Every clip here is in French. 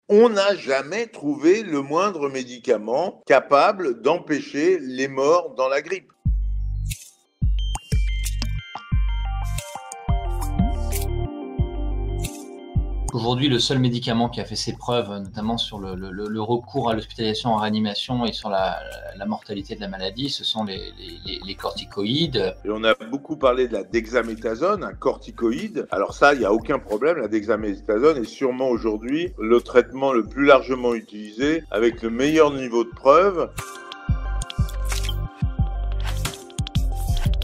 On n'a jamais trouvé le moindre médicament capable d'empêcher les morts dans la grippe. Aujourd'hui, le seul médicament qui a fait ses preuves, notamment sur le recours à l'hospitalisation en réanimation et sur la mortalité de la maladie, ce sont les corticoïdes. Et on a beaucoup parlé de la dexaméthasone, un corticoïde. Alors ça, il n'y a aucun problème. La dexaméthasone est sûrement aujourd'hui le traitement le plus largement utilisé avec le meilleur niveau de preuve.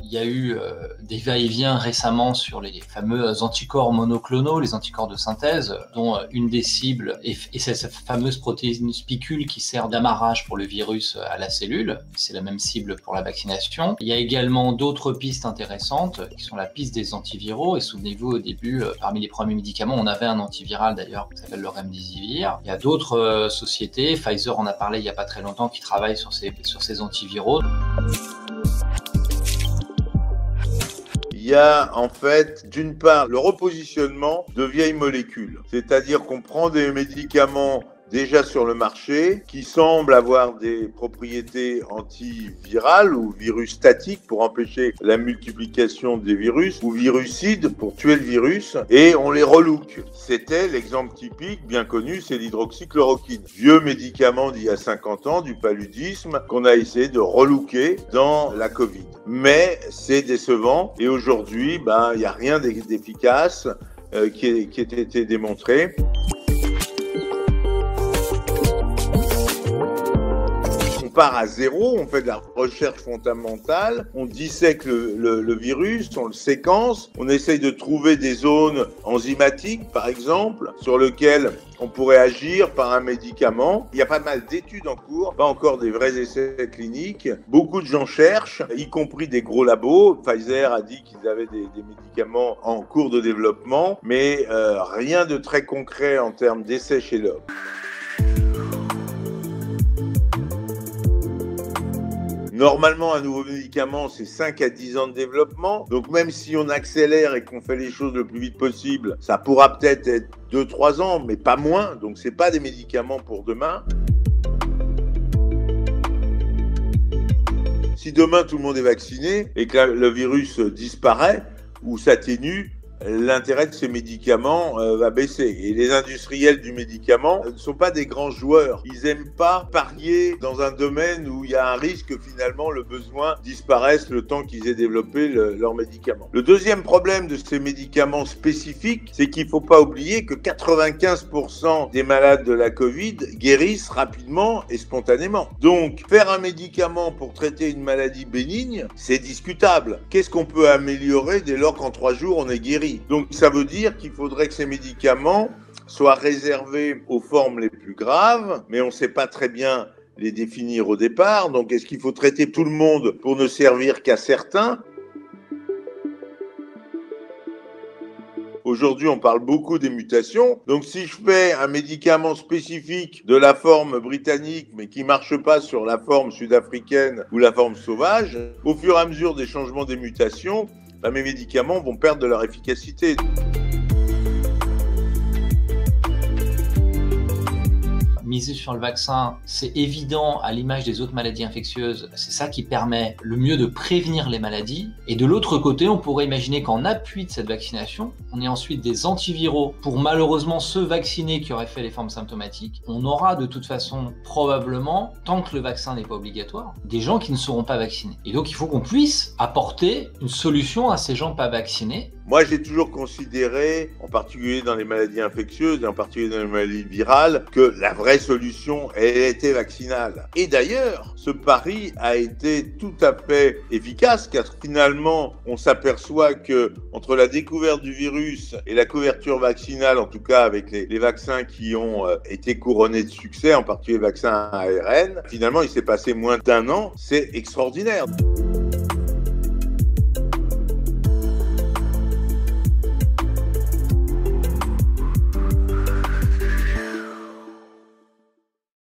Il y a eu des va-et-vient récemment sur les fameux anticorps monoclonaux, les anticorps de synthèse, dont une des cibles est cette fameuse protéine spicule qui sert d'amarrage pour le virus à la cellule. C'est la même cible pour la vaccination. Il y a également d'autres pistes intéressantes qui sont la piste des antiviraux. Et souvenez-vous, au début, parmi les premiers médicaments, on avait un antiviral d'ailleurs qui s'appelle le Remdesivir. Il y a d'autres sociétés, Pfizer en a parlé il n'y a pas très longtemps, qui travaillent sur ces antiviraux. Il y a en fait, d'une part, le repositionnement de vieilles molécules. C'est-à-dire qu'on prend des médicaments déjà sur le marché qui semblent avoir des propriétés antivirales ou virus statiques pour empêcher la multiplication des virus ou virucides pour tuer le virus et on les relook. C'était l'exemple typique bien connu, c'est l'hydroxychloroquine. Vieux médicament d'il y a 50 ans, du paludisme, qu'on a essayé de relooker dans la Covid. Mais c'est décevant et aujourd'hui, il n'y a rien d'efficace qui ait été démontré. On part à zéro, on fait de la recherche fondamentale, on dissèque le virus, on le séquence, on essaye de trouver des zones enzymatiques, par exemple, sur lesquelles on pourrait agir par un médicament. Il y a pas mal d'études en cours, pas encore des vrais essais cliniques. Beaucoup de gens cherchent, y compris des gros labos. Pfizer a dit qu'ils avaient des médicaments en cours de développement, mais rien de très concret en termes d'essais chez l'homme. Normalement, un nouveau médicament, c'est 5 à 10 ans de développement. Donc, même si on accélère et qu'on fait les choses le plus vite possible, ça pourra peut-être être 2-3 ans, mais pas moins. Donc, c'est pas des médicaments pour demain. Si demain, tout le monde est vacciné et que le virus disparaît ou s'atténue, l'intérêt de ces médicaments va baisser. Et les industriels du médicament ne sont pas des grands joueurs. Ils n'aiment pas parier dans un domaine où il y a un risque que finalement le besoin disparaisse le temps qu'ils aient développé leur médicament. Le deuxième problème de ces médicaments spécifiques, c'est qu'il ne faut pas oublier que 95% des malades de la Covid guérissent rapidement et spontanément. Donc, faire un médicament pour traiter une maladie bénigne, c'est discutable. Qu'est-ce qu'on peut améliorer dès lors qu'en 3 jours on est guéri ? Donc ça veut dire qu'il faudrait que ces médicaments soient réservés aux formes les plus graves, mais on ne sait pas très bien les définir au départ. Donc est-ce qu'il faut traiter tout le monde pour ne servir qu'à certains ? Aujourd'hui, on parle beaucoup des mutations. Donc, si je fais un médicament spécifique de la forme britannique, mais qui marche pas sur la forme sud-africaine ou la forme sauvage, au fur et à mesure des changements des mutations, mes médicaments vont perdre de leur efficacité. Miser sur le vaccin, c'est évident à l'image des autres maladies infectieuses, c'est ça qui permet le mieux de prévenir les maladies. Et de l'autre côté, on pourrait imaginer qu'en appui de cette vaccination, on ait ensuite des antiviraux pour malheureusement ceux vaccinés qui auraient fait les formes symptomatiques. On aura de toute façon probablement, tant que le vaccin n'est pas obligatoire, des gens qui ne seront pas vaccinés. Et donc il faut qu'on puisse apporter une solution à ces gens pas vaccinés. Moi, j'ai toujours considéré, en particulier dans les maladies infectieuses et en particulier dans les maladies virales, que la vraie solution, elle était vaccinale. Et d'ailleurs, ce pari a été tout à fait efficace, car finalement, on s'aperçoit que entre la découverte du virus et la couverture vaccinale, en tout cas avec les vaccins qui ont été couronnés de succès, en particulier les vaccins à ARN, finalement, il s'est passé moins d'1 an. C'est extraordinaire.